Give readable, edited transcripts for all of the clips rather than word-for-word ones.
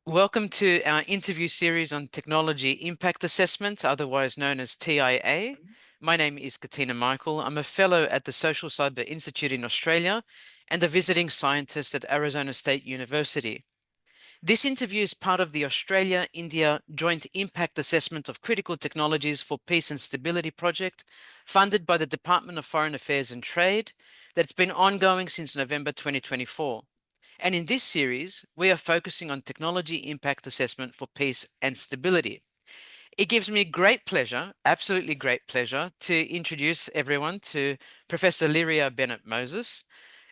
Welcome to our interview series on technology impact assessment, otherwise known as TIA. My name is Katina Michael. I'm a fellow at the Social Cyber Institute in Australia and a visiting scientist at Arizona State University. This interview is part of the Australia-India Joint Impact Assessment of Critical Technologies for Peace and Stability project, funded by the Department of Foreign Affairs and Trade, that's been ongoing since November 2024. And in this series, we are focusing on technology impact assessment for peace and stability. It gives me great pleasure, absolutely great pleasure, to introduce everyone to Professor Lyria Bennett Moses.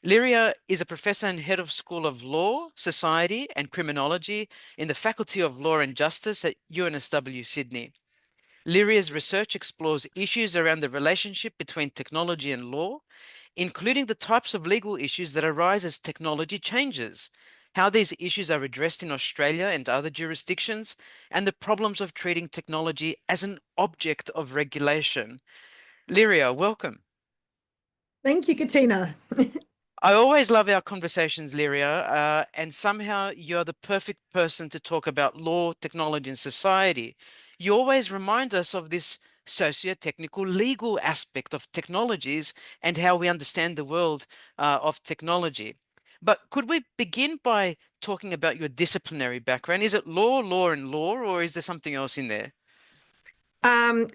Lyria is a professor and head of School of Law, Society and Criminology in the Faculty of Law and Justice at UNSW Sydney. Lyria's research explores issues around the relationship between technology and law, including the types of legal issues that arise as technology changes, how these issues are addressed in Australia and other jurisdictions, and the problems of treating technology as an object of regulation. Lyria, welcome. Thank you, Katina. I always love our conversations, Lyria, and somehow you're the perfect person to talk about law, technology, and society. You always remind us of this socio-technical legal aspect of technologies and how we understand the world of technology. But could we begin by talking about your disciplinary background? Is it law, law, and law, or is there something else in there?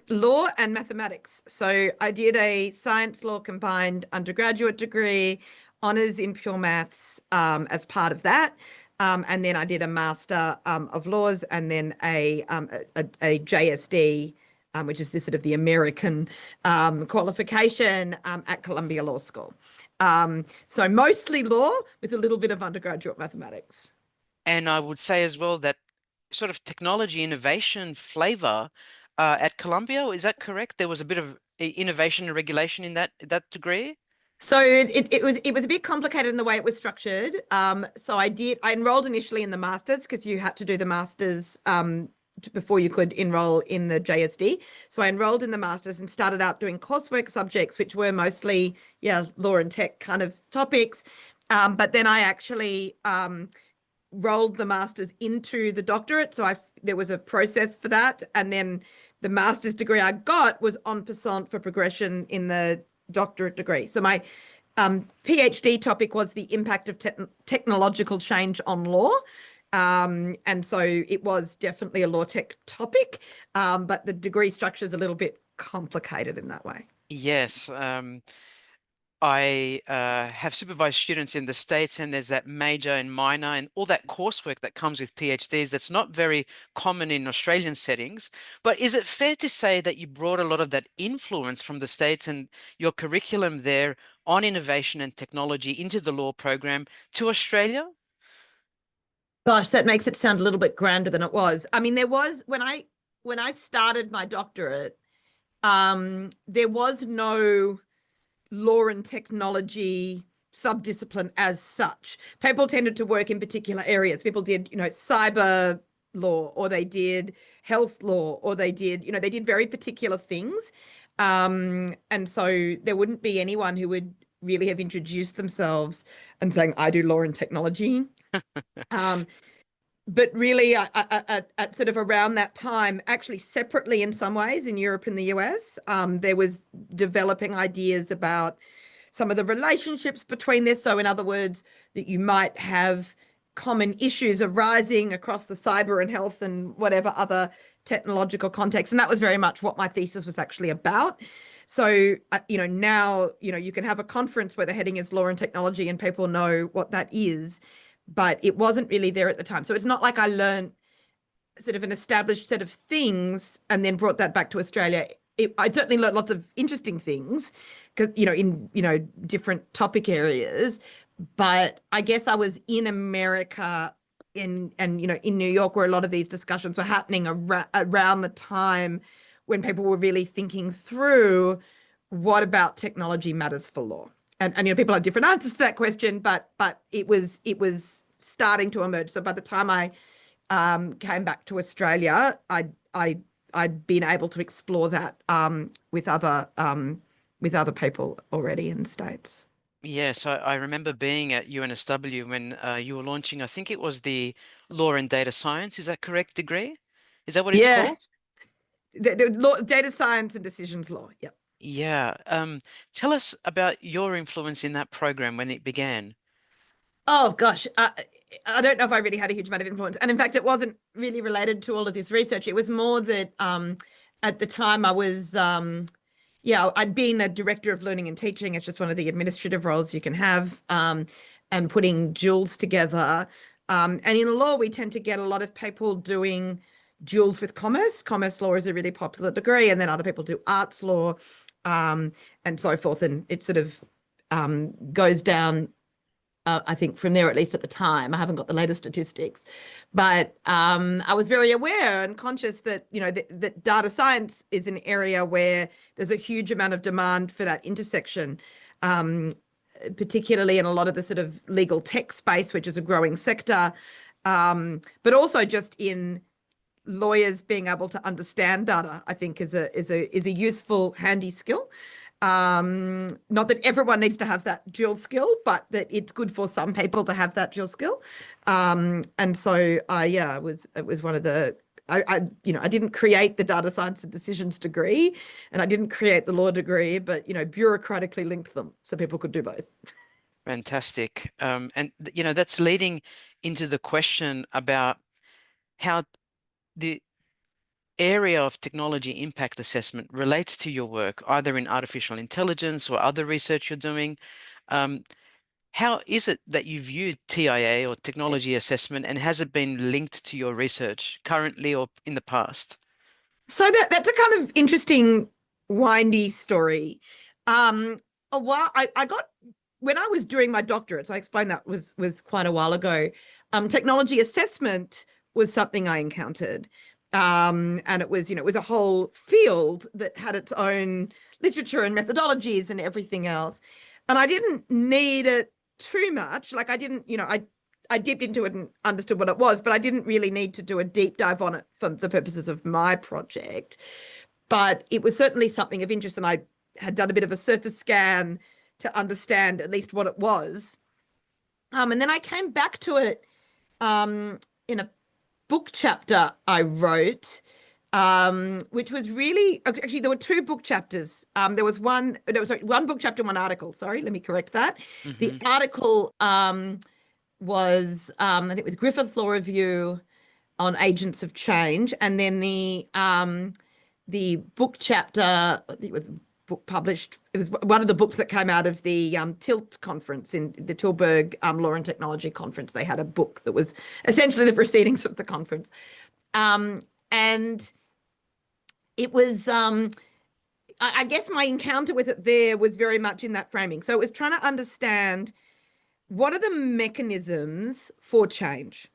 Law and mathematics. So I did a science law combined undergraduate degree, honours in pure maths as part of that. And then I did a Master of Laws and then a JSD, which is this sort of the American qualification at Columbia Law School. So mostly law with a little bit of undergraduate mathematics. And I would say as well that sort of technology innovation flavor at Columbia, is that correct? There was a bit of innovation and regulation in that degree? So it was a bit complicated in the way it was structured. So I enrolled initially in the masters because you had to do the masters before you could enroll in the JSD. So I enrolled in the masters and started out doing coursework subjects, which were mostly law and tech kind of topics. But then I actually rolled the masters into the doctorate. So there was a process for that. And then the master's degree I got was en passant for progression in the doctorate degree. So my PhD topic was the impact of technological change on law. And so it was definitely a law tech topic, but the degree structure is a little bit complicated in that way. Yes. I have supervised students in the States, and there's that major and minor and all that coursework that comes with PhDs that's not very common in Australian settings. But is it fair to say that you brought a lot of that influence from the States and your curriculum there on innovation and technology into the law program to Australia? Gosh, that makes it sound a little bit grander than it was. I mean, there was when I started my doctorate, there was no law and technology subdiscipline as such. People tended to work in particular areas. People did, cyber law, or they did health law, or they did, they did very particular things. And so there wouldn't be anyone who would really have introduced themselves and saying, I do law and technology. But really at sort of around that time, actually separately in some ways in Europe and the US, there was developing ideas about some of the relationships between this. So in other words, that you might have common issues arising across the cyber and health and whatever other technological context. And that was very much what my thesis was actually about. So, now, you can have a conference where the heading is law and technology and people know what that is, but it wasn't really there at the time. So it's not like I learned sort of an established set of things and then brought that back to Australia. I certainly learned lots of interesting things because, in, different topic areas, but I guess I was in America in New York where a lot of these discussions were happening around the time when people were really thinking through what about technology matters for law. And people have different answers to that question, but it was starting to emerge. So by the time I came back to Australia, I'd been able to explore that with other people already in the States. Yes, I remember being at UNSW when you were launching, I think it was the Law and Data Science. Is that correct degree? Is that what it's Yeah, called? the law, data science and decisions law. Yeah. Yeah. Tell us about your influence in that program when it began. Oh gosh, I don't know if I really had a huge amount of influence, and in fact, it wasn't really related to all of this research. It was more that at the time I was yeah, I'd been a director of learning and teaching. It's just one of the administrative roles you can have, and putting duals together. And in law, we tend to get a lot of people doing duals with commerce. Commerce law is a really popular degree, and then other people do arts law, and so forth. And it sort of goes down, I think from there, at least at the time. I haven't got the latest statistics, but I was very aware and conscious that, that data science is an area where there's a huge amount of demand for that intersection, particularly in a lot of the sort of legal tech space, which is a growing sector, but also just in lawyers being able to understand data, I think is a useful, handy skill. Not that everyone needs to have that dual skill, but that it's good for some people to have that dual skill. And so yeah, it was one of the I didn't create the data science and decisions degree, and I didn't create the law degree, but bureaucratically linked them so people could do both. Fantastic. That's leading into the question about how the area of technology impact assessment relates to your work, either in artificial intelligence or other research you're doing. Um, how is it that you view TIA or technology assessment, and has it been linked to your research currently or in the past? So that's a kind of interesting, windy story. Um, a while I got when I was doing my doctorate, so I explained that was quite a while ago. Technology assessment was something I encountered. And it was a whole field that had its own literature and methodologies and everything else. And I didn't need it too much. Like I didn't, I dipped into it and understood what it was, but I didn't really need to do a deep dive on it for the purposes of my project. But it was certainly something of interest, and I had done a bit of a surface scan to understand at least what it was. And then I came back to it in a book chapter I wrote, which was really actually there were two book chapters. There was sorry, one book chapter, one article. Sorry, let me correct that. The Hmm. article was I think with Griffith Law Review on agents of change, and then the book chapter, I think it was book published. It was one of the books that came out of the Tilt conference in the Tilburg Law and Technology conference. They had a book that was essentially the proceedings of the conference, and it was. I guess my encounter with it there was very much in that framing. So it was trying to understand what are the mechanisms for change.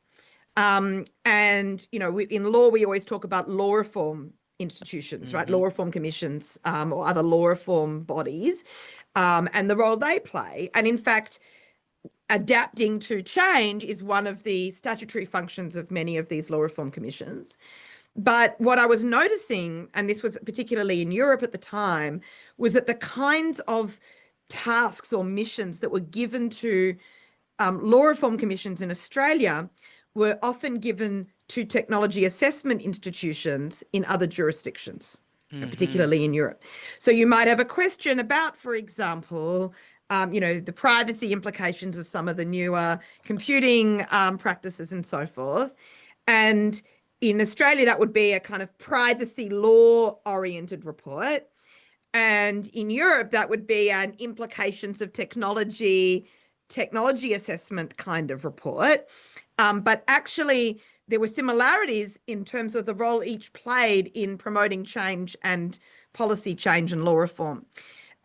And in law, we always talk about law reform institutions, right? Hmm. Law reform commissions, or other law reform bodies, and the role they play. And in fact, adapting to change is one of the statutory functions of many of these law reform commissions. But what I was noticing, and this was particularly in Europe at the time, was that the kinds of tasks or missions that were given to law reform commissions in Australia were often given to technology assessment institutions in other jurisdictions, Hmm. particularly in Europe. So you might have a question about, for example, the privacy implications of some of the newer computing practices and so forth. And in Australia, that would be a kind of privacy law oriented report. And in Europe, that would be an implications of technology assessment kind of report. But actually, there were similarities in terms of the role each played in promoting change and policy change and law reform.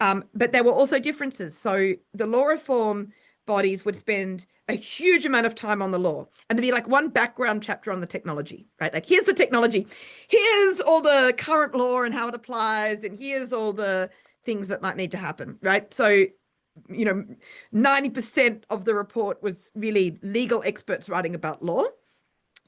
But there were also differences. So the law reform bodies would spend a huge amount of time on the law, and there'd be like one background chapter on the technology, right? Like, here's the technology, here's all the current law and how it applies, and here's all the things that might need to happen, right? So, 90% of the report was really legal experts writing about law.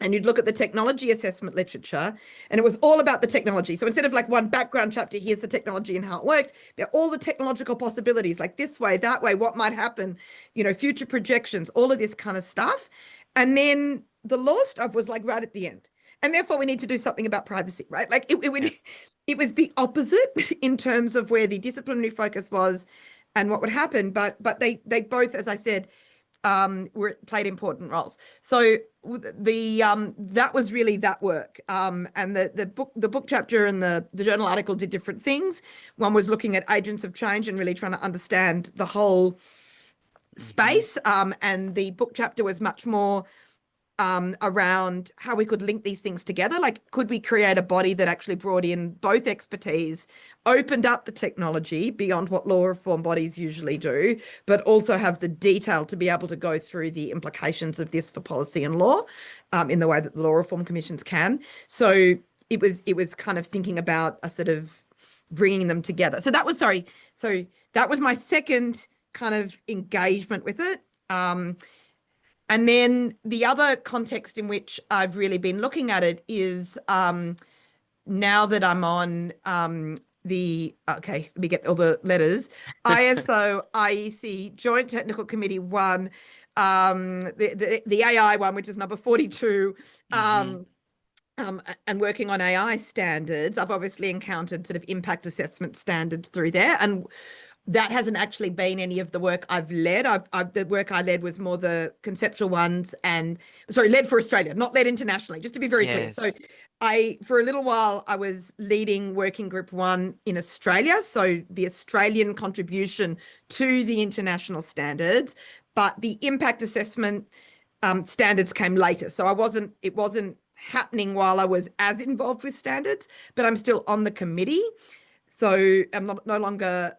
and you'd look at the technology assessment literature, and it was all about the technology. So instead of like one background chapter, here's the technology and how it worked, there are all the technological possibilities, like this way, that way, what might happen, future projections, all of this kind of stuff. And then the law stuff was like right at the end. And therefore we need to do something about privacy, right? Like Yeah. it was the opposite in terms of where the disciplinary focus was and what would happen. But they both, as I said, were played important roles. So that was really that work. And the book chapter and the journal article did different things. One was looking at agents of change and really trying to understand the whole Hmm. space. And the book chapter was much more around how we could link these things together. Like, could we create a body that actually brought in both expertise, opened up the technology beyond what law reform bodies usually do, but also have the detail to be able to go through the implications of this for policy and law in the way that the law reform commissions can. So it was kind of thinking about a sort of bringing them together. So that was, sorry. So that was my second kind of engagement with it. And then the other context in which I've really been looking at it is now that I'm on okay, let me get all the letters, ISO IEC Joint Technical Committee 1, the AI one, which is number 42, Hmm. and working on AI standards. I've obviously encountered sort of impact assessment standards through there. And that hasn't actually been any of the work I've led. The work I led was more the conceptual ones and, sorry, led for Australia, not led internationally, just to be very clear. So Yes. for a little while, I was leading Working Group 1 in Australia. So the Australian contribution to the international standards, but the impact assessment standards came later. So it wasn't happening while I was as involved with standards, but I'm still on the committee. So I'm no longer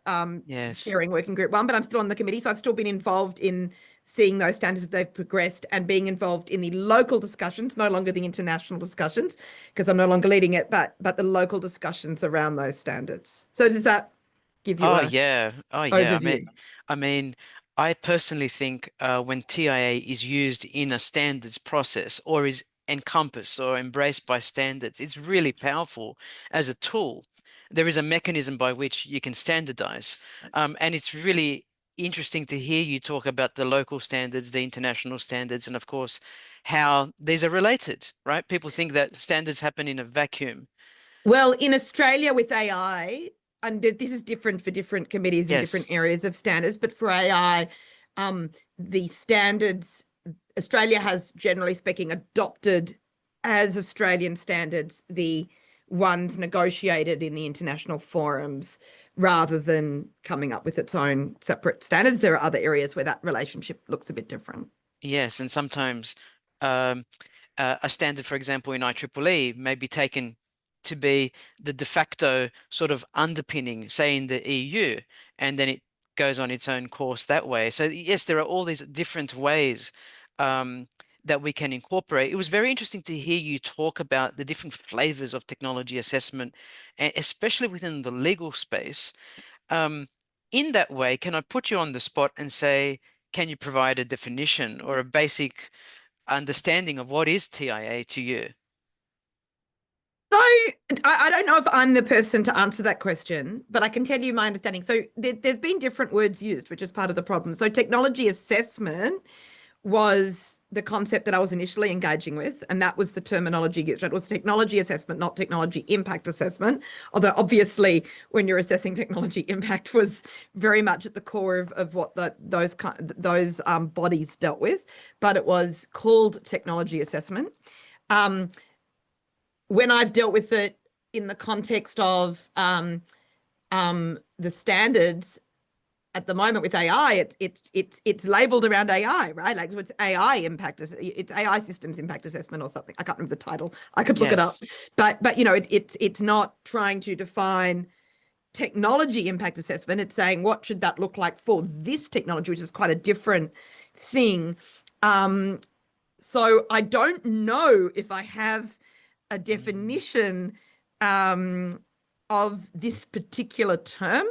Yes. chairing Working Group 1, but I'm still on the committee. So I've still been involved in seeing those standards as they've progressed and being involved in the local discussions, no longer the international discussions, because I'm no longer leading it, but the local discussions around those standards. So does that give you Oh a yeah. Oh yeah. overview? I mean, I personally think when TIA is used in a standards process or is encompassed or embraced by standards, it's really powerful as a tool. There is a mechanism by which you can standardize. And it's really interesting to hear you talk about the local standards, the international standards, and of course, how these are related, right? People think that standards happen in a vacuum. Well, in Australia with AI, and this is different for different committees in different Yes. areas of standards, but for AI, the standards, Australia has, generally speaking, adopted as Australian standards the ones negotiated in the international forums rather than coming up with its own separate standards. There are other areas where that relationship looks a bit different. Yes, and sometimes um, a standard, for example, in IEEE may be taken to be the de facto sort of underpinning, say in the EU, and then it goes on its own course that way. So yes, there are all these different ways um, that we can incorporate. It was very interesting to hear you talk about the different flavors of technology assessment, and especially within the legal space. Um, in that way, can I put you on the spot and say, can you provide a definition or a basic understanding of what is TIA to you? So I don't know if I'm the person to answer that question, but I can tell you my understanding. So there's been different words used, which is part of the problem. So technology assessment was the concept that I was initially engaging with, and that was the terminology used. It was technology assessment, not technology impact assessment. Although obviously, when you're assessing technology impact, was very much at the core of what those bodies dealt with. But it was called technology assessment. Um, when I've dealt with it in the context of the standards at the moment with AI, it's labeled around AI, right? Like, so it's AI impact, it's AI systems impact assessment or something. I can't remember the title. I could look it up, Yes. but it's not trying to define technology impact assessment. It's saying what should that look like for this technology, which is quite a different thing. Um, so I don't know if I have a Mm. definition of this particular term.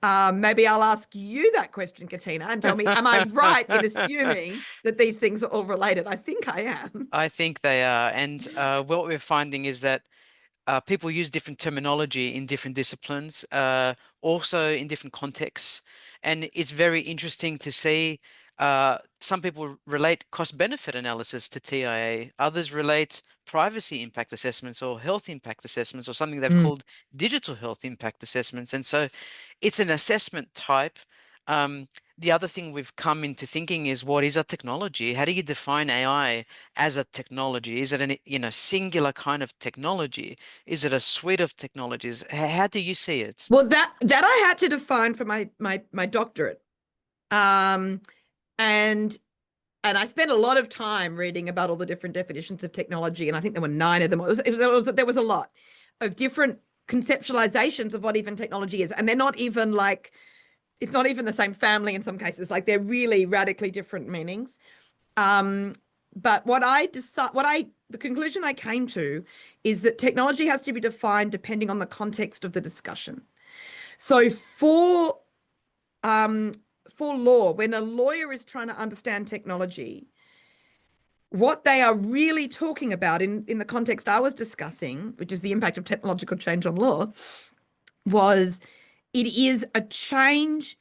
Maybe I'll ask you that question, Katina, and tell me, am I right in assuming that these things are all related? I think I am. I think they are. And what we're finding is that people use different terminology in different disciplines, also in different contexts. And it's very interesting to see some people relate cost-benefit analysis to TIA, others relate privacy impact assessments or health impact assessments or something they've Mm. called digital health impact assessments. And so it's an assessment type. Um, the other thing we've come into thinking is what is a technology? How do you define AI as a technology? Is it an, singular kind of technology? Is it a suite of technologies? How do you see it? Well, that I had to define for my doctorate. Um, and and I spent a lot of time reading about all the different definitions of technology, and I think there were 9 of them. There was a lot of different conceptualizations of what even technology is, and they're not even like it's not even the same family in some cases. Like they're really radically different meanings. But the conclusion I came to is that technology has to be defined depending on the context of the discussion. So for law, when a lawyer is trying to understand technology, what they are really talking about in the context I was discussing, which is the impact of technological change on law, was it is a change.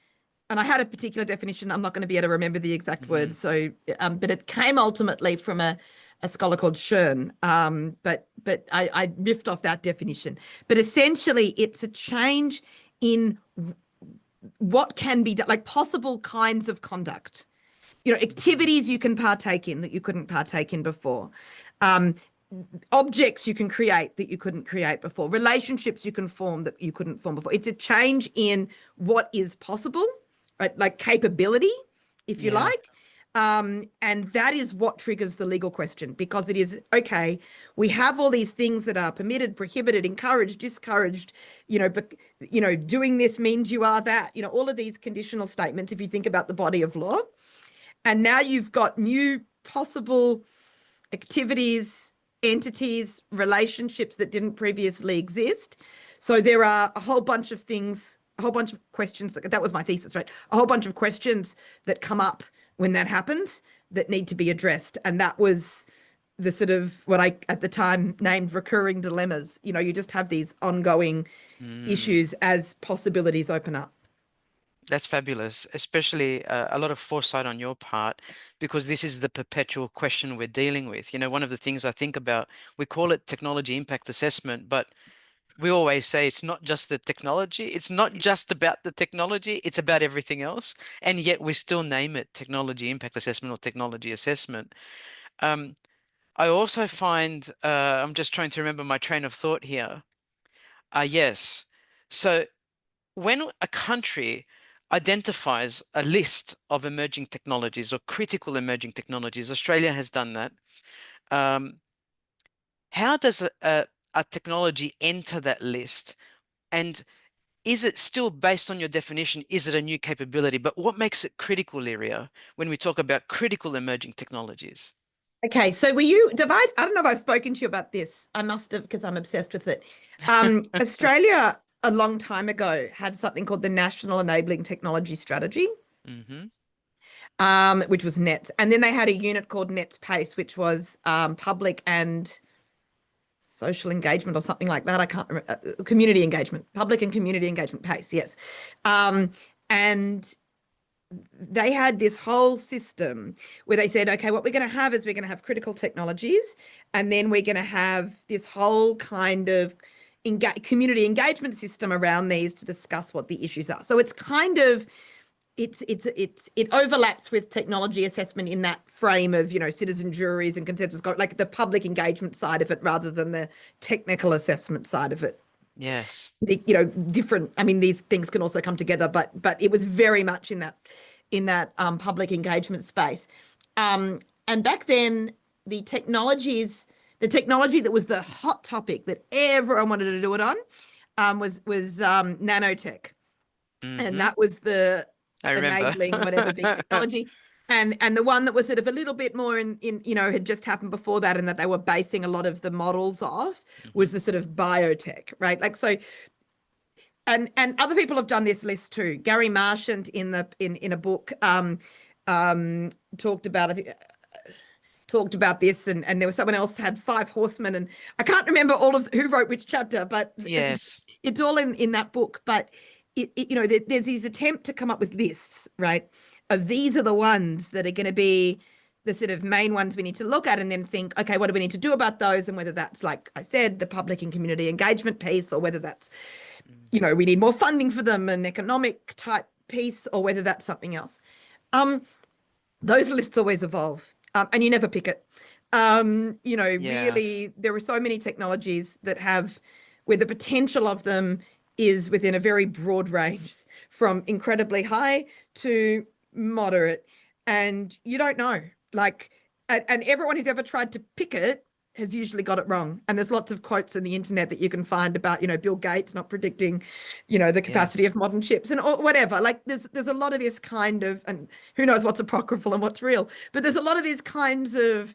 And I had a particular definition. I'm not going to be able to remember the exact Hmm. words. So, but it came ultimately from a scholar called Schön. But I riffed off that definition. But essentially, it's a change in what can be done, like possible kinds of conduct, activities you can partake in that you couldn't partake in before, um, objects you can create that you couldn't create before, relationships you can form that you couldn't form before. It's a change in what is possible, right? Like capability, if you Yeah. like. And that is what triggers the legal question, because it is okay. We have all these things that are permitted, prohibited, encouraged, discouraged. But doing this means you are that. All of these conditional statements. If you think about the body of law, and now you've got new possible activities, entities, relationships that didn't previously exist. So there are a whole bunch of things, a whole bunch of questions that was my thesis, right? A whole bunch of questions that come up when that happens that need to be addressed. And that was the sort of what I at the time named recurring dilemmas. You just have these ongoing Mm. issues as possibilities open up. That's fabulous, especially a lot of foresight on your part, because this is the perpetual question we're dealing with. One of the things I think about, we call it technology impact assessment, but we always say it's not just the technology. It's not just about the technology. It's about everything else. And yet we still name it technology impact assessment or technology assessment. Um, I also find, I'm just trying to remember my train of thought here. Yes. So when a country identifies a list of emerging technologies or critical emerging technologies, Australia has done that. Um, how does a technology enter that list? And is it still based on your definition? Is it a new capability? But what makes it critical, Lyria, when we talk about critical emerging technologies? Okay, so I don't know if I've spoken to you about this. I must have because I'm obsessed with it. Australia a long time ago had something called the National Enabling Technology Strategy, Hmm. which was NETS. And then they had a unit called NETS Pace, which was public and social engagement or something like that. I can't remember. Community engagement, public and community engagement PACE, yes. And they had this whole system where they said, okay, what we're going to have is we're going to have critical technologies, and then we're going to have this whole kind of community engagement system around these to discuss what the issues are. So it's kind of it overlaps with technology assessment in that frame of citizen juries and consensus, like the public engagement side of it rather than the technical assessment side of it. Yes. Different. I mean, these things can also come together, but it was very much in that public engagement space. And back then, the technology that was the hot topic that everyone wanted to do it on, was nanotech, and Hmm. that was the I remember. enabling whatever big technology. And the one that was sort of a little bit more in had just happened before that, and that they were basing a lot of the models off Hmm. was the sort of biotech, right? Like so and other people have done this list too. Gary Marchant in a book talked about, I think, talked about this, and there was someone else had five horsemen, and I can't remember all of who wrote which chapter, but Yes. it's all in that book. But there's these attempt to come up with lists, right? Of these are the ones that are going to be the sort of main ones we need to look at, and then think, okay, what do we need to do about those? And whether that's, like I said, the public and community engagement piece, or whether that's, we need more funding for them, an economic type piece, or whether that's something else. Those lists always evolve, and you never pick it. Yeah. Really, there are so many technologies that have, where the potential of them is within a very broad range, from incredibly high to moderate, and you don't know. Like, and everyone who's ever tried to pick it has usually got it wrong. And there's lots of quotes on the internet that you can find about, Bill Gates not predicting, the capacity Yes. of modern chips and or whatever. Like there's a lot of this kind of, and who knows what's apocryphal and what's real, but there's a lot of these kinds of,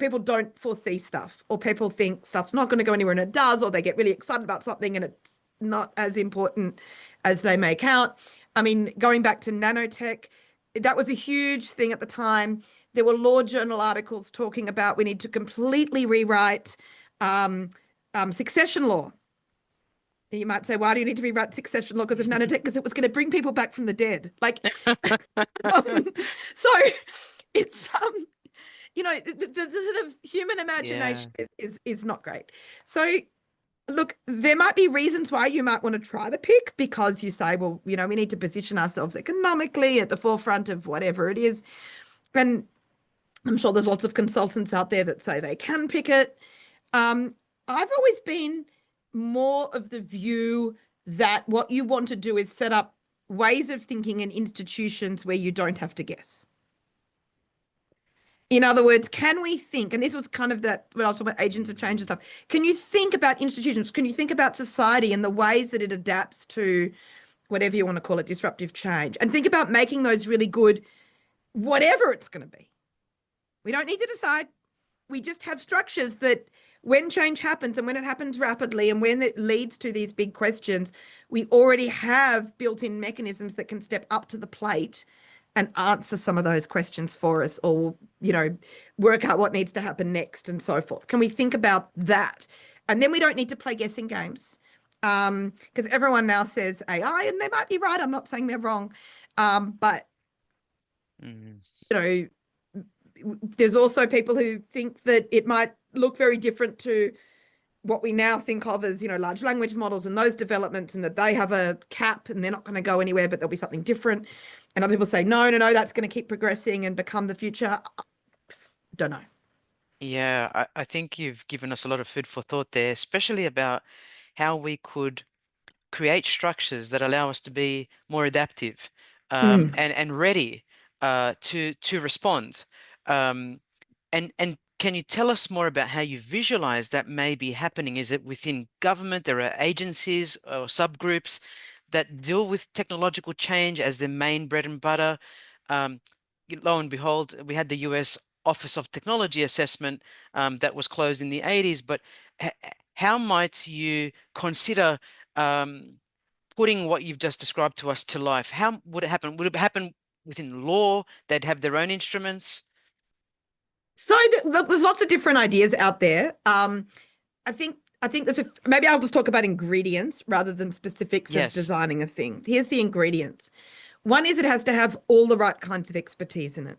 people don't foresee stuff, or people think stuff's not going to go anywhere and it does, or they get really excited about something and it's not as important as they make out. I mean, going back to nanotech, that was a huge thing at the time. There were law journal articles talking about we need to completely rewrite succession law. You might say, why do you need to rewrite succession law because of nanotech? Because it was going to bring people back from the dead. Like, so it's the sort of human imagination is not great. So look, there might be reasons why you might want to try the pick, because you say, well, we need to position ourselves economically at the forefront of whatever it is. And I'm sure there's lots of consultants out there that say they can pick it. I've always been more of the view that what you want to do is set up ways of thinking and institutions where you don't have to guess. In other words, can we think, and this was kind of that when I was talking about agents of change and stuff, can you think about institutions? Can you think about society and the ways that it adapts to whatever you want to call it, disruptive change, and think about making those really good, whatever it's going to be. We don't need to decide. We just have structures that when change happens, and when it happens rapidly, and when it leads to these big questions, we already have built-in mechanisms that can step up to the plate and answer some of those questions for us, or, work out what needs to happen next and so forth. Can we think about that? And then we don't need to play guessing games, because everyone now says AI, and they might be right. I'm not saying they're wrong. But, there's also people who think that it might look very different to what we now think of as, large language models and those developments, and that they have a cap and they're not going to go anywhere, but there'll be something different. And other people say, no, that's going to keep progressing and become the future. Don't know. Yeah, I think you've given us a lot of food for thought there, especially about how we could create structures that allow us to be more adaptive, and ready to respond. And can you tell us more about how you visualize that may be happening? Is it within government? There are agencies or subgroups that deal with technological change as their main bread and butter. Lo and behold, we had the US Office of Technology Assessment that was closed in the 80s, but how might you consider putting what you've just described to us to life? How would it happen? Would it happen within law? They'd have their own instruments? So there's lots of different ideas out there. I think maybe I'll just talk about ingredients rather than specifics of designing a thing. Here's the ingredients. One is it has to have all the right kinds of expertise in it.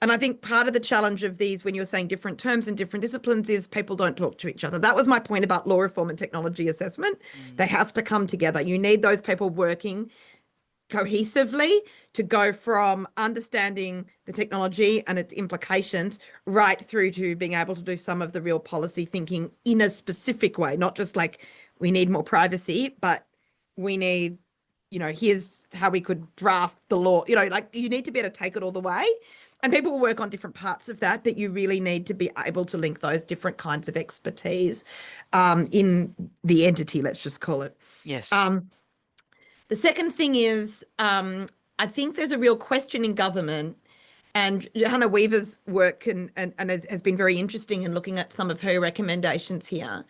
And I think part of the challenge of these, when you're saying different terms and different disciplines, is people don't talk to each other. That was my point about law reform and technology assessment. They have to come together. You need those people working cohesively to go from understanding the technology and its implications right through to being able to do some of the real policy thinking in a specific way, not just like we need more privacy, but we need, here's how we could draft the law, like you need to be able to take it all the way. And people will work on different parts of that, but you really need to be able to link those different kinds of expertise in the entity, let's just call it. Yes. The second thing is, I think there's a real question in government, and Johanna Weaver's work and has been very interesting in looking at some of her recommendations here,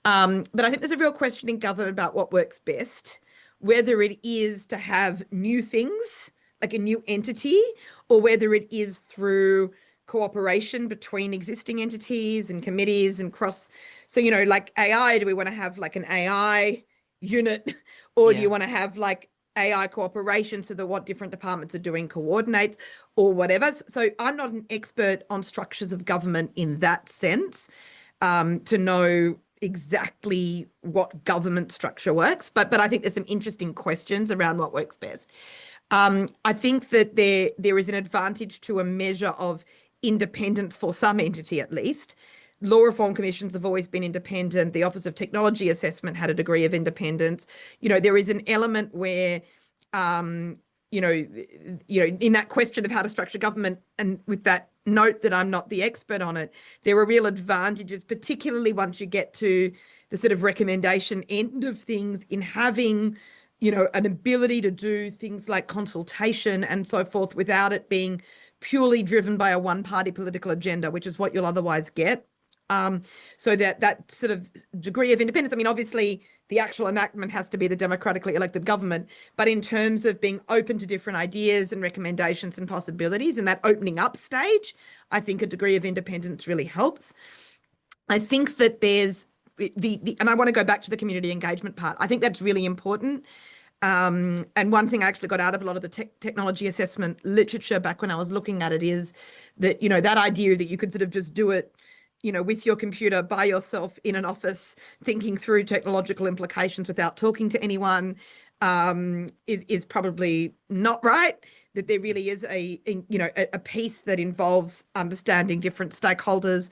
But I think there's a real question in government about what works best, whether it is to have new things, like a new entity, or whether it is through cooperation between existing entities and committees and cross. So, like AI, do we want to have like an AI unit, or do you Yeah. want to have like AI cooperation so that what different departments are doing coordinates or whatever? So I'm not an expert on structures of government in that sense, to know exactly what government structure works, but I think there's some interesting questions around what works best. I think that there is an advantage to a measure of independence for some entity at least. Law reform commissions have always been independent. The Office of Technology Assessment had a degree of independence. There is an element where um, in that question of how to structure government, and with that note that I'm not the expert on it, there are real advantages, particularly once you get to the sort of recommendation end of things, in having, an ability to do things like consultation and so forth without it being purely driven by a one-party political agenda, which is what you'll otherwise get. So that sort of degree of independence, I mean, obviously the actual enactment has to be the democratically elected government, but in terms of being open to different ideas and recommendations and possibilities, and that opening up stage, I think a degree of independence really helps. I think that there's and I want to go back to the community engagement part. I think that's really important. And one thing I actually got out of a lot of the technology assessment literature back when I was looking at it is that, that idea that you could sort of just do it, with your computer by yourself in an office, thinking through technological implications without talking to anyone, is probably not right. That there really is a piece that involves understanding different stakeholders,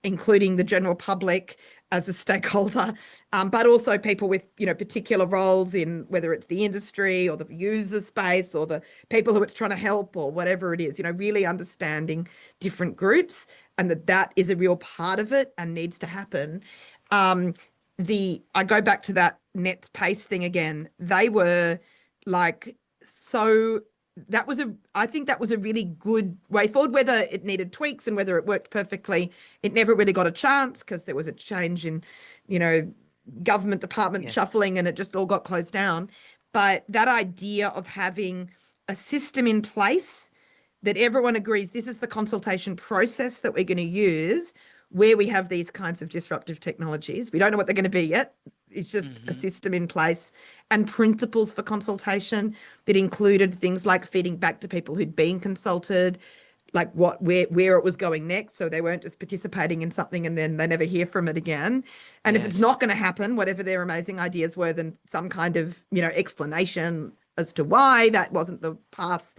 including the general public as a stakeholder, but also people with, particular roles in whether it's the industry or the user space or the people who it's trying to help or whatever it is, really understanding different groups, and that is a real part of it and needs to happen. I go back to that Nets Pace thing again. They were like, so I think that was a really good way forward. Whether it needed tweaks and whether it worked perfectly, it never really got a chance because there was a change in, government department Yes. shuffling, and it just all got closed down. But that idea of having a system in place that everyone agrees this is the consultation process that we're going to use, where we have these kinds of disruptive technologies. We don't know what they're going to be yet. It's just a system in place, and principles for consultation that included things like feeding back to people who'd been consulted, like where it was going next. So they weren't just participating in something and then they never hear from it again. And if it's not Yes. going to happen, whatever their amazing ideas were, then some kind of, explanation as to why that wasn't the path.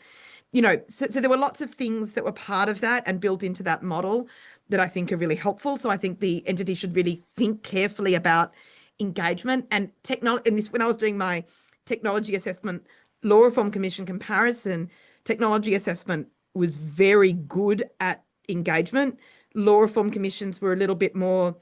So there were lots of things that were part of that and built into that model that I think are really helpful. So I think the entity should really think carefully about engagement and technology. And this, when I was doing my technology assessment law reform commission comparison, technology assessment was very good at engagement. Law reform commissions were a little bit more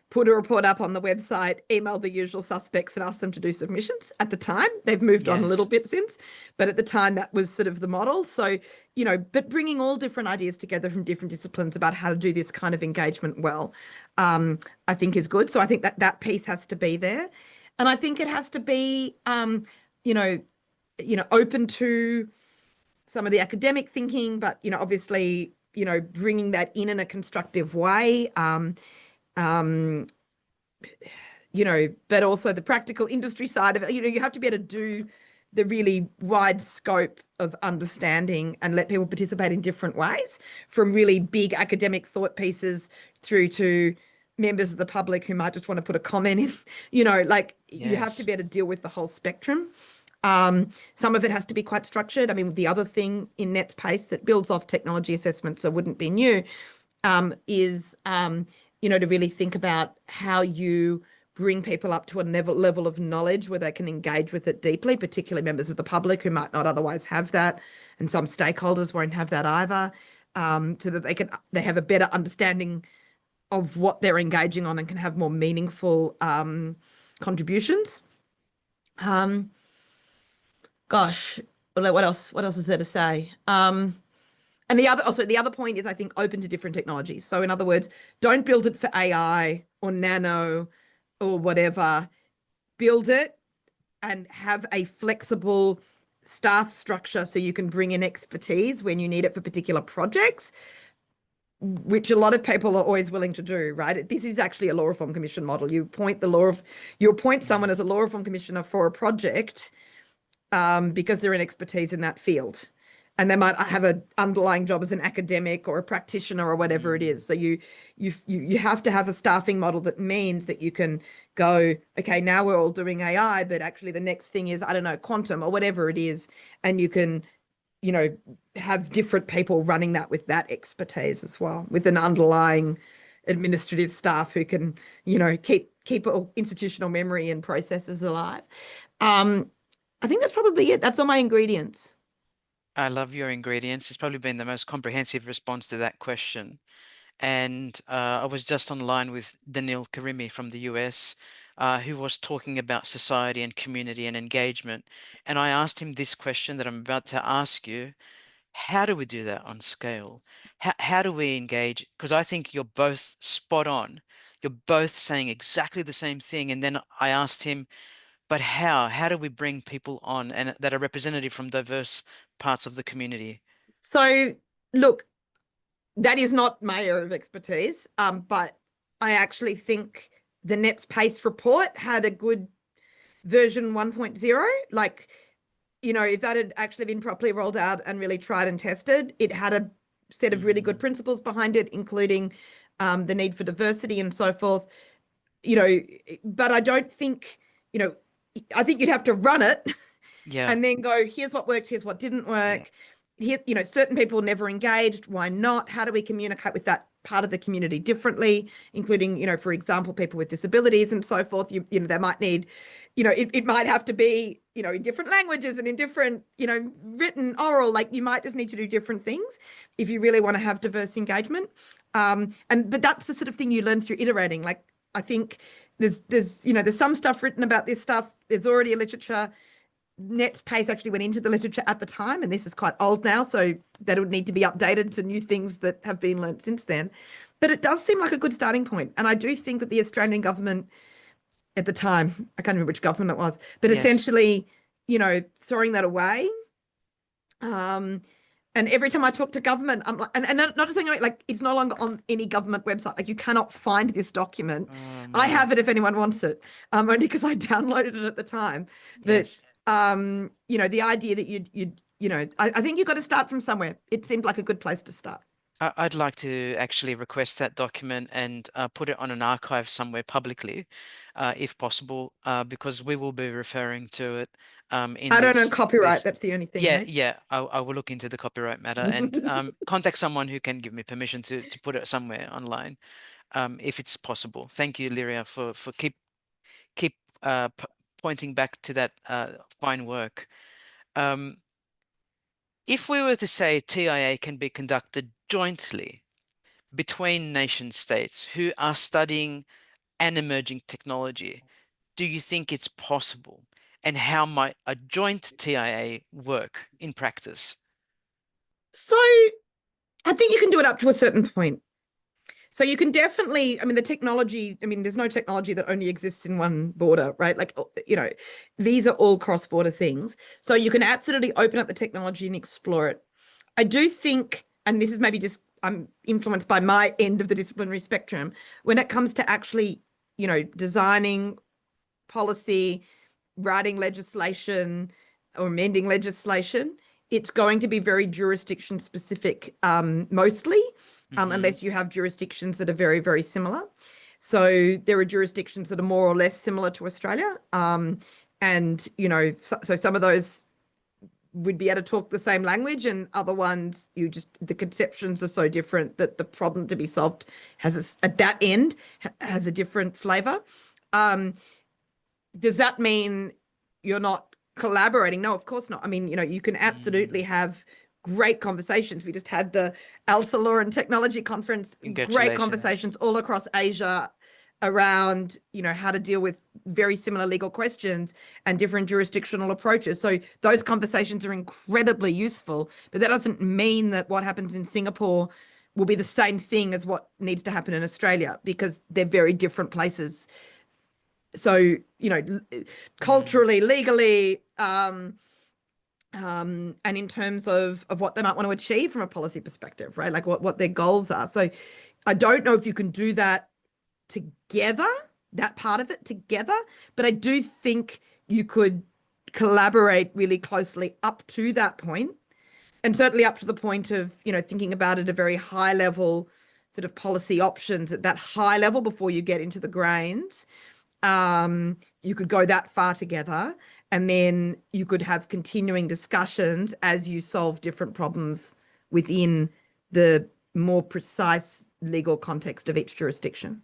put a report up on the website, email the usual suspects and ask them to do submissions at the time. They've moved on a little Yes. bit since, but at the time that was sort of the model. So, but bringing all different ideas together from different disciplines about how to do this kind of engagement well, I think is good. So I think that piece has to be there. And I think it has to be, you know, open to some of the academic thinking, but, obviously, bringing that in a constructive way. Um, but also the practical industry side of it. You have to be able to do the really wide scope of understanding and let people participate in different ways, from really big academic thought pieces through to members of the public who might just want to put a comment in. You have to Yes. be able to deal with the whole spectrum. Some of it has to be quite structured. I mean, the other thing in Nets Pace that builds off technology assessment, so wouldn't be new, is to really think about how you bring people up to a level of knowledge where they can engage with it deeply, particularly members of the public who might not otherwise have that, and some stakeholders won't have that either, so that they have a better understanding of what they're engaging on and can have more meaningful contributions. Gosh, what else? What else is there to say? And the other point is, I think, open to different technologies. So in other words, don't build it for AI or nano or whatever. Build it and have a flexible staff structure so you can bring in expertise when you need it for particular projects, which a lot of people are always willing to do, right? This is actually a law reform commission model. You appoint someone as a law reform commissioner for a project because they're an expertise in that field. And they might have an underlying job as an academic or a practitioner or whatever it is. So you have to have a staffing model that means that you can go, okay, now we're all doing AI, but actually the next thing is, I don't know, quantum or whatever it is. And you can, have different people running that with that expertise as well, with an underlying administrative staff who can, keep institutional memory and processes alive. I think that's probably it. That's all my ingredients. I love your ingredients. It's probably been the most comprehensive response to that question. And I was just online with Daniil Karimi from the US, who was talking about society and community and engagement. And I asked him this question that I'm about to ask you. How do we do that on scale? How do we engage? Because I think you're both spot on. You're both saying exactly the same thing. And then I asked him, but how? How do we bring people on and that are representative from diverse parts of the community? So, look, that is not my area of expertise, but I actually think the Nets Pace report had a good version 1.0. Like, if that had actually been properly rolled out and really tried and tested, it had a set of really good principles behind it, including the need for diversity and so forth. But I don't think, I think you'd have to run it Yeah, and then go, here's what worked, here's what didn't yeah, work. Here, certain people never engaged. Why not? How do we communicate with that part of the community differently, including, for example, people with disabilities and so forth? They might need, it might have to be, in different languages and in different, written, oral, like you might just need to do different things if you really want to have diverse engagement. But that's the sort of thing you learn through iterating. Like, I think there's some stuff written about this stuff. There's already a literature. Nets Pace actually went into the literature at the time, and this is quite old now, so that would need to be updated to new things that have been learnt since then. But it does seem like a good starting point. And I do think that the Australian government at the time, I can't remember which government it was, but yes. essentially, throwing that away. And every time I talk to government, I'm like, and not saying like it's no longer on any government website. Like you cannot find this document. Oh I no. have it if anyone wants it, only because I downloaded it at the time. But Yes. the idea that I think you've got to start from somewhere. It seemed like a good place to start. I'd like to actually request that document and put it on an archive somewhere publicly, if possible, because we will be referring to it in I don't own copyright. this. That's the only thing, Yeah, mate. yeah. I will look into the copyright matter and contact someone who can give me permission to put it somewhere online, if it's possible. Thank you, Lyria, for keep p pointing back to that fine work. Um, if we were to say TIA can be conducted jointly between nation states who are studying an emerging technology, do you think it's possible? And how might a joint TIA work in practice? So I think you can do it up to a certain point. So you can definitely, I mean, the technology, I mean, there's no technology that only exists in one border, right? Like, these are all cross-border things. So you can absolutely open up the technology and explore it. I do think, and this is maybe just, I'm influenced by my end of the disciplinary spectrum, when it comes to actually, designing policy, writing legislation or amending legislation, it's going to be very jurisdiction specific, mostly, Hmm. unless you have jurisdictions that are very, very similar. So there are jurisdictions that are more or less similar to Australia. And, so some of those would be able to talk the same language, and other ones the conceptions are so different that the problem to be solved at that end has a different flavor. Does that mean you're not collaborating? No, of course not. I mean, you can absolutely have great conversations. We just had the ALSA Law and Technology Conference, great Congratulations. conversations all across Asia, around, how to deal with very similar legal questions and different jurisdictional approaches. So those conversations are incredibly useful, but that doesn't mean that what happens in Singapore will be the same thing as what needs to happen in Australia, because they're very different places. So, Mm. culturally, legally, and in terms of what they might want to achieve from a policy perspective, right? Like what their goals are. So I don't know if you can do that together, that part of it together, but I do think you could collaborate really closely up to that point, and certainly up to the point of, thinking about it at a very high level, sort of policy options at that high level before you get into the grains. You could go that far together, and then you could have continuing discussions as you solve different problems within the more precise legal context of each jurisdiction.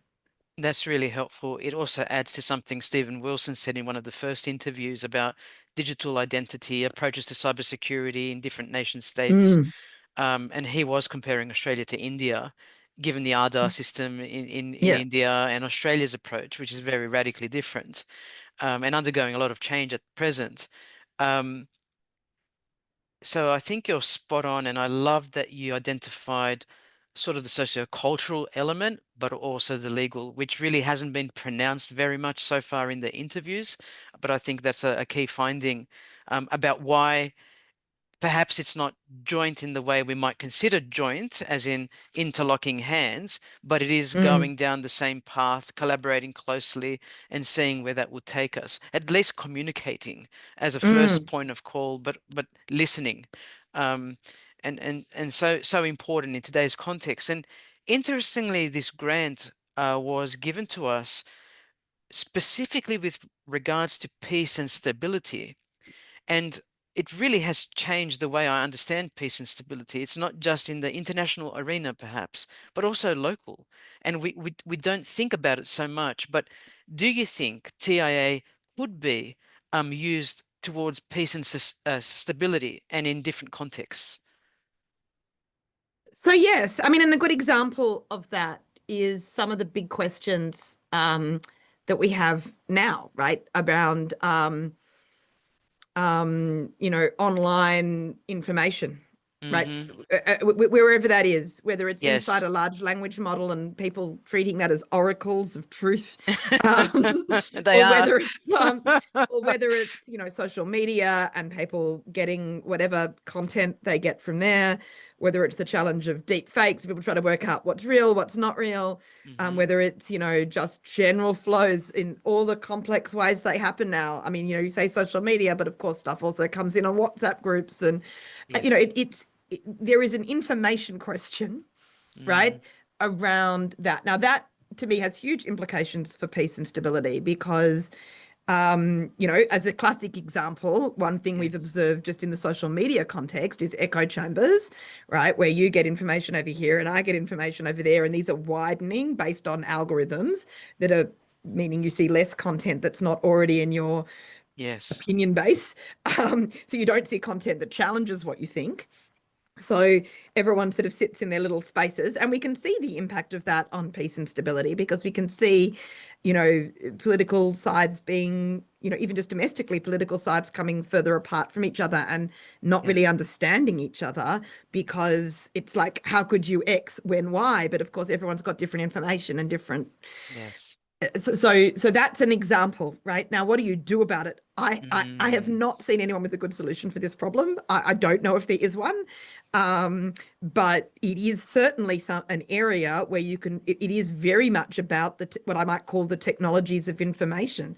That's really helpful. It also adds to something Stephen Wilson said in one of the first interviews about digital identity, approaches to cybersecurity in different nation states. Mm, And he was comparing Australia to India, given the Aadhaar system in yeah. India and Australia's approach, which is very radically different, and undergoing a lot of change at present. Um, so I think you're spot on, and I love that you identified sort of the socio-cultural element, but also the legal, which really hasn't been pronounced very much so far in the interviews. But I think that's a key finding about why perhaps it's not joint in the way we might consider joint, as in interlocking hands, but it is Mm, going down the same path, collaborating closely and seeing where that will take us. At least communicating as a first mm. point of call, but listening. Um, and so important in today's context. And interestingly, this grant was given to us specifically with regards to peace and stability. And it really has changed the way I understand peace and stability. It's not just in the international arena, perhaps, but also local. And we don't think about it so much. But do you think TIA could be used towards peace and stability and in different contexts? So yes, I mean, and a good example of that is some of the big questions that we have now, right? Around online information, right? Mm-hmm. Wherever that is, whether it's inside Yes. a large language model and people treating that as oracles of truth, um, They or are. whether it's social media and people getting whatever content they get from there, whether it's the challenge of deep fakes, people try to work out what's real, what's not real, Mm-hmm. whether it's, just general flows in all the complex ways they happen now. I mean, you say social media, but of course stuff also comes in on WhatsApp groups, and Yes. there is an information question, Mm, right, around that. Now that to me has huge implications for peace and stability, because as a classic example, one thing we've yes. observed just in the social media context is echo chambers, right? Where you get information over here and I get information over there, and these are widening based on algorithms that are meaning you see less content that's not already in your Yes. opinion base. So you don't see content that challenges what you think. So everyone sort of sits in their little spaces, and we can see the impact of that on peace and stability, because we can see, political sides being, even just domestically, political sides coming further apart from each other and not really Yes. understanding each other, because it's like, how could you X when Y? But of course, everyone's got different information and different. Yes. So that's an example, right? Now, what do you do about it? I have Mm, not seen anyone with a good solution for this problem. I don't know if there is one, but it is certainly an area where it is very much about what I might call the technologies of information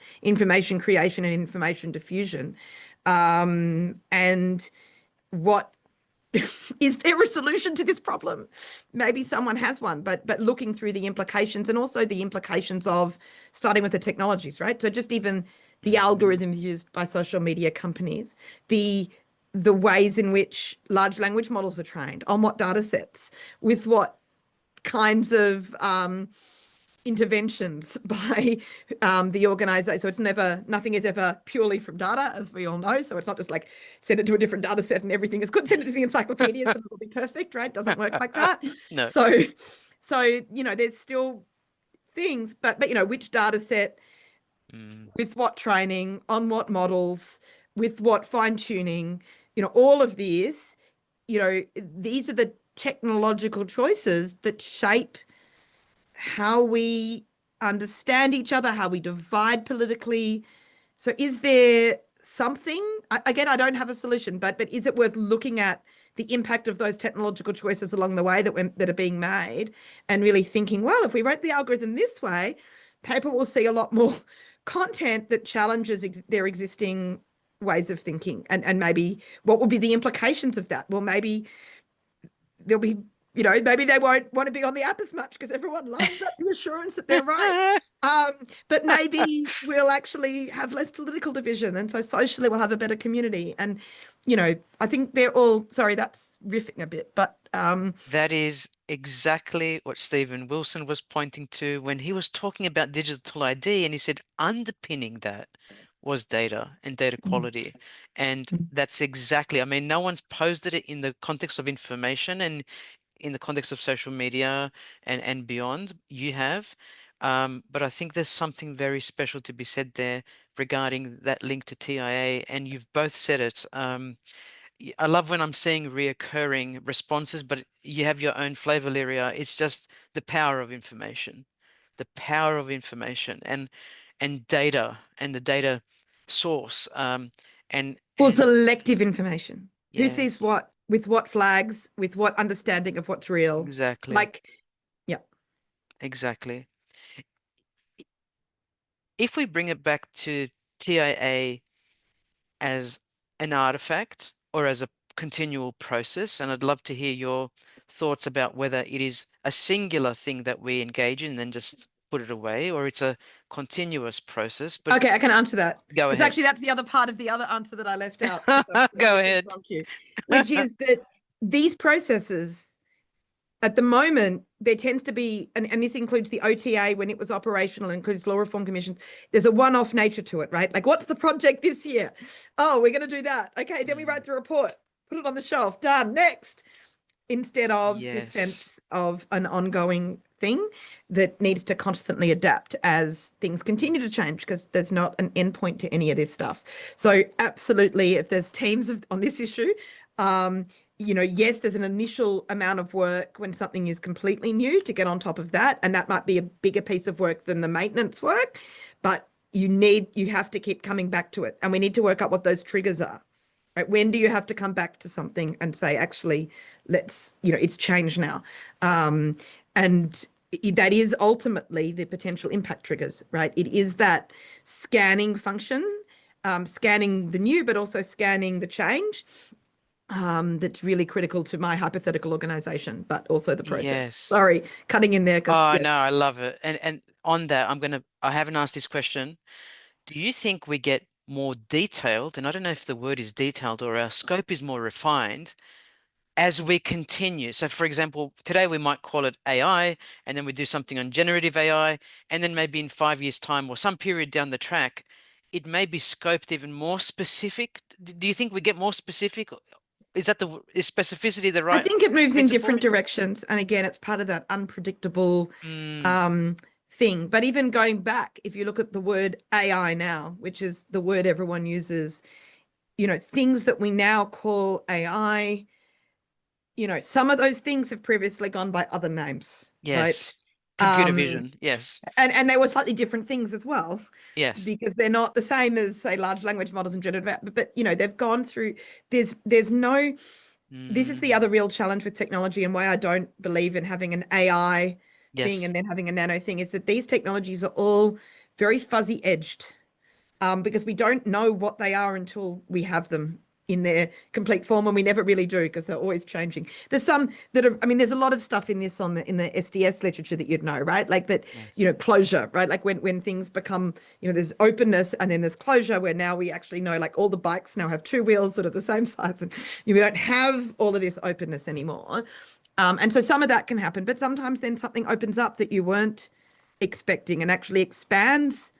creation and information diffusion. And what is there a solution to this problem? Maybe someone has one, but looking through the implications, and also the implications of starting with the technologies, right? So just even the mhm. algorithms used by social media companies, the ways in which large language models are trained, on what data sets, with what kinds of interventions by the organization. So nothing is ever purely from data, as we all know. So it's not just like send it to a different data set and everything is good. Send it to the encyclopedias and it'll be perfect, right? Doesn't work like that. No. So, there's still things, but which data set, Mm. with what training, on what models, with what fine tuning, all of this, these are the technological choices that shape how we understand each other, how we divide politically. So is there something, again, I don't have a solution, but is it worth looking at the impact of those technological choices along the way that are being made, and really thinking, well, if we wrote the algorithm this way, people will see a lot more content that challenges their existing ways of thinking, and maybe what will be the implications of that? Well, maybe there'll be, maybe they won't want to be on the app as much because everyone loves that reassurance that they're right. But maybe we'll actually have less political division, and so socially we'll have a better community. And I think they're all, sorry, that's riffing a bit, but That is exactly what Stephen Wilson was pointing to when he was talking about digital ID, and he said underpinning that was data and data quality. And that's exactly, I mean, no one's posed it in the context of information and in the context of social media and beyond. You have. But I think there's something very special to be said there regarding that link to TIA, and you've both said it. I love when I'm seeing reoccurring responses, but you have your own flavor, Lyria. It's just the power of information, the power of information, and data and the data source. or And selective information. Who sees yes, what, with what flags, with what understanding of what's real? exactly, Like, yeah. exactly. If we bring it back to TIA as an artifact or as a continual process, and I'd love to hear your thoughts about whether it is a singular thing that we engage in and then just put it away, or it's a continuous process. But Okay, I can answer that go because ahead. actually that's the other part of the other answer that I left out because I Go just didn't ahead. prompt you, which is that these processes at the moment, there tends to be, and this includes the OTA when it was operational, includes law reform commissions. There's a one-off nature to it, right? Like, what's the project this year? Oh, we're going to do that. Okay, then we Mm, write the report, put it on the shelf, done, next. Instead of this yes. sense of an ongoing thing that needs to constantly adapt as things continue to change, because there's not an endpoint to any of this stuff. So absolutely, if there's teams on this issue, yes, there's an initial amount of work when something is completely new to get on top of that, and that might be a bigger piece of work than the maintenance work, but you have to keep coming back to it, and we need to work out what those triggers are. Right? When do you have to come back to something and say, actually, it's changed now? And that is ultimately the potential impact triggers, right? It is that scanning function, scanning the new, but also scanning the change, that's really critical to my hypothetical organization, but also the process. Yes. Sorry, cutting in there because, Oh yeah. no, I love it. And on that, I haven't asked this question. Do you think we get more detailed, and I don't know if the word is detailed or our scope is more refined as we continue? So, for example, today we might call it AI, and then we do something on generative AI, and then maybe in 5 years' time or some period down the track, it may be scoped even more specific. Do you think we get more specific? Is specificity the I right think it moves in principle? different directions. And again, it's part of that unpredictable Mm, um, thing. But even going back, if you look at the word AI now, which is the word everyone uses, things that we now call AI, some of those things have previously gone by other names, right? yes. Computer Um, vision. Yes. and they were slightly different things as well, Yes. because they're not the same as, say, large language models and generative, but they've gone through, there's no, this is the Mm, other real challenge with technology, and why I don't believe in having an AI thing yes. and then having a nano thing, is that these technologies are all very fuzzy edged, because we don't know what they are until we have them in their complete form, and we never really do because they're always changing. There's some that are, I mean, there's a lot of stuff in this in the SDS literature that you'd know, right? Like that, Yes. closure, right? Like when things become, there's openness and then there's closure, where now we actually know, like, all the bikes now have two wheels that are the same size, and we don't have all of this openness anymore. And so some of that can happen, but sometimes then something opens up that you weren't expecting and actually expands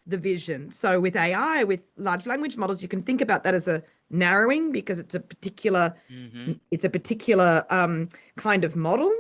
the vision. So with AI, with large language models, you can think about that as a narrowing, because it's a particular Mm-hmm. kind of model.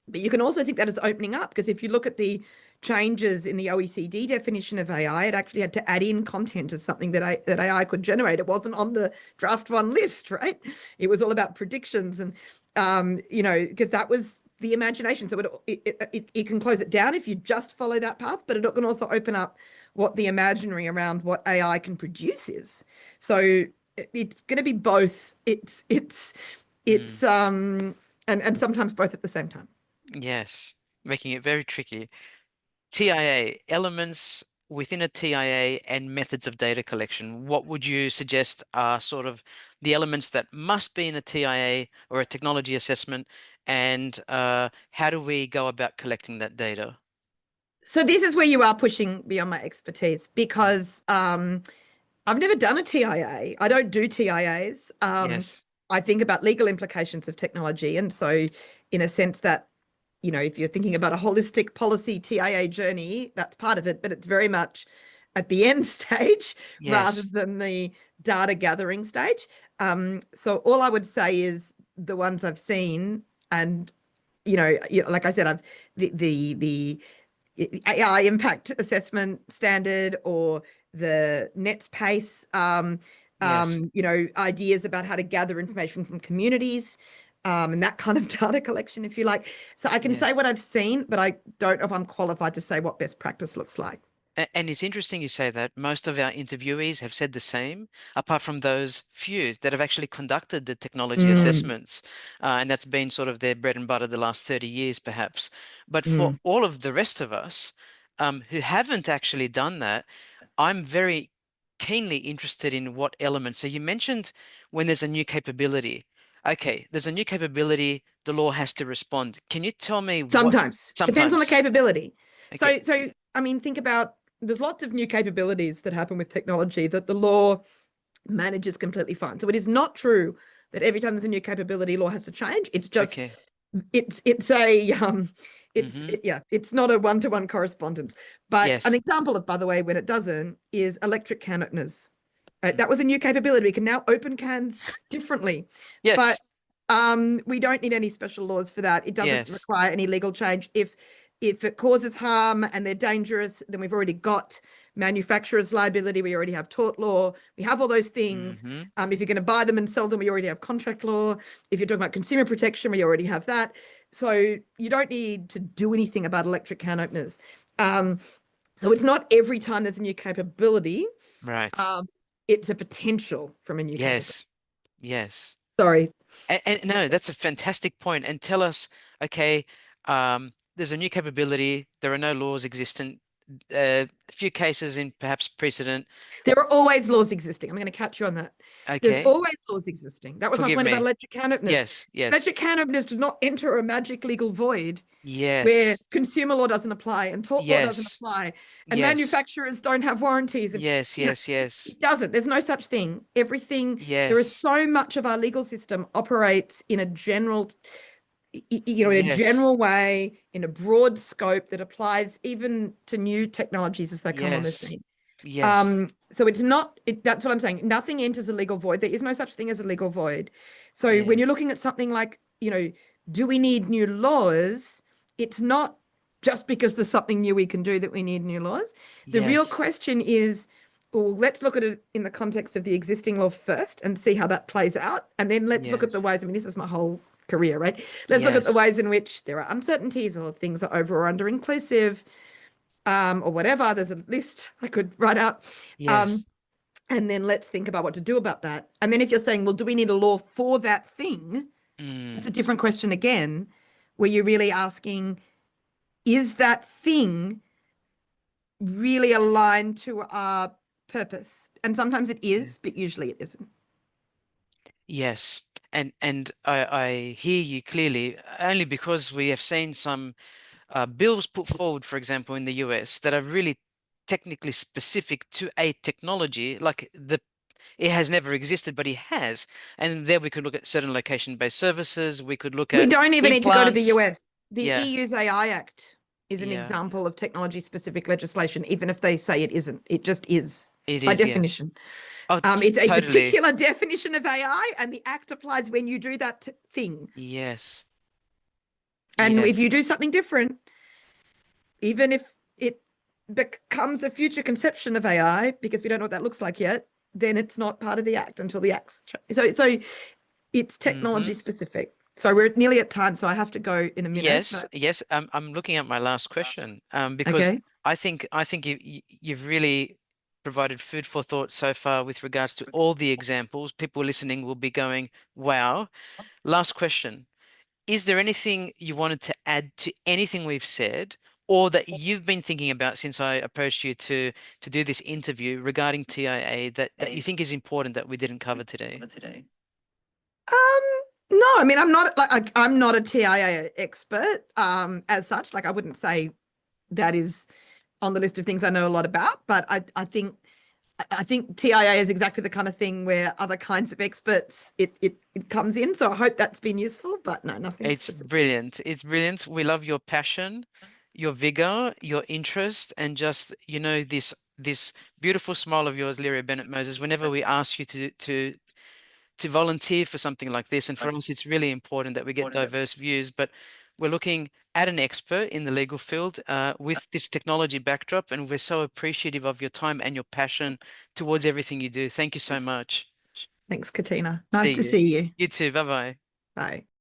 But you can also think that as opening up, because if you look at the changes in the OECD definition of AI, it actually had to add in content as something that AI could generate. It wasn't on the draft one list, right? It was all about predictions and because that was the imagination. So it can close it down if you just follow that path, but it can also open up what the imaginary around what AI can produce is. So it's going to be both. Mm. And sometimes both at the same time. Yes, making it very tricky. TIA, elements within a TIA and methods of data collection. What would you suggest are sort of the elements that must be in a TIA or a technology assessment, and how do we go about collecting that data? So this is where you are pushing beyond my expertise because I've never done a TIA. I don't do TIAs. Yes, I think about legal implications of technology. And so, in a sense that, if you're thinking about a holistic policy TIA journey, that's part of it, but it's very much at the end stage rather yes, than the data gathering stage. So all I would say is the ones I've seen, and like I said, I've the AI impact assessment standard or the NETS PACE, yes, ideas about how to gather information from communities, and that kind of data collection, if you like. So I can say yes. what I've seen, but I don't know if I'm qualified to say what best practice looks like. And it's interesting you say that. Most of our interviewees have said the same, apart from those few that have actually conducted the technology Mm, assessments. And that's been sort of their bread and butter the last 30 years, perhaps. But for mm. all of the rest of us who haven't actually done that, I'm very keenly interested in what elements. So you mentioned when there's a new capability. Okay, there's a new capability, the law has to respond. Can you tell me what Sometimes depends on the sometimes? capability. Okay, So I mean, think about there's lots of new capabilities that happen with technology that the law manages completely fine. So it is not true that every time there's a new capability, law has to change. It's just okay. it's a Mm-hmm. yeah, it's not a one-to-one correspondence. But an Yes. example of, by the way, when it doesn't is electric can openers. That was a new capability. We can now open cans differently, but Yes. we don't need any special laws for that. It doesn't Yes. require any legal change. If it causes harm and they're dangerous, then we've already got manufacturer's liability. We already have tort law. We have all those things. Mm-hmm. If you're going to buy them and sell them, we already have contract law. If you're talking about consumer protection, we already have that. So you don't need to do anything about electric can openers. So it's not every time there's a new capability. Right. Um, it's a potential from a new capability. Yes. Yes. Sorry. And no, that's a fantastic point. And tell us, okay, there's a new capability. There are no laws existent. A few cases in perhaps precedent. There are always laws existing. I'm going to catch you on that. There's Okay. always laws existing. That was my Forgive point about me. electric can openers. Yes. Yes. Electric can openers do not enter a magic legal void where Yes. consumer law doesn't apply and tort law doesn't Yes. apply and Yes. manufacturers don't have warranties. And, Yes. Yes. Yes. it doesn't. There's no such thing. Everything, there is Yes. so much of our legal system operates in a general, in a Yes. general way, in a broad scope that applies even to new technologies as they come on the Yes. scene. Yes. So it's not, that's what I'm saying. Nothing enters a legal void. There is no such thing as a legal void. So when you're Yes. looking at something like, do we need new laws? It's not just because there's something new we can do that we need new laws. The real Yes. question is, well, let's look at it in the context of the existing law first and see how that plays out. And then let's look at the Yes. ways, I mean, this is my whole career, right? Let's look at the Yes. ways in which there are uncertainties or things are over or under inclusive, or whatever. There's a list I could write out. Um, Yes. and then let's think about what to do about that. And then if you're saying, well, do we need a law for that thing? It's Mm. a different question again, where you're really asking, is that thing really aligned to our purpose? And sometimes it is, Yes. but usually it isn't. Yes. And I hear you clearly, only because we have seen some bills put forward, for example, in the US that are really technically specific to a technology, like it has never existed, but it has. And there we could look at certain location-based services. We could look We at don't even need to go to the implants. US. The Yeah. EU's AI Act is an Yeah. example of technology specific legislation, even if they say it isn't. It just is It by is. Yes. definition. Oh, It's a totally. particular definition of AI, and the act applies when you do that thing. Yes. And if you Yes. do something different, even if it becomes a future conception of AI, because we don't know what that looks like yet, then it's not part of the act until the act's so it's technology Hmm. specific. So we're nearly at time, so I have to go in a minute. Yes, But yes. I'm looking at my last question, because okay. I think you've really provided food for thought so far with regards to all the examples. People listening will be going, "Wow." Last question. Is there anything you wanted to add to anything we've said, or that you've been thinking about since I approached you to do this interview regarding TIA that you think is important that we didn't cover today? Um, no, I mean I'm not a TIA expert as such. Like I wouldn't say that is on the list of things I know a lot about, but I think TIA is exactly the kind of thing where other kinds of experts it comes in. So I hope that's been useful, but no, nothing It's specific. brilliant. It's brilliant. We love your passion, your vigor, your interest, and just, this beautiful smile of yours, Lyria Bennett Moses, whenever we ask you to volunteer for something like this. And for us, it's really important that we get diverse views. But we're looking at an expert in the legal field with this technology backdrop, and we're so appreciative of your time and your passion towards everything you do. Thank you so much. Thanks, Katina. Nice See to you. see you. You too. Bye bye. Bye.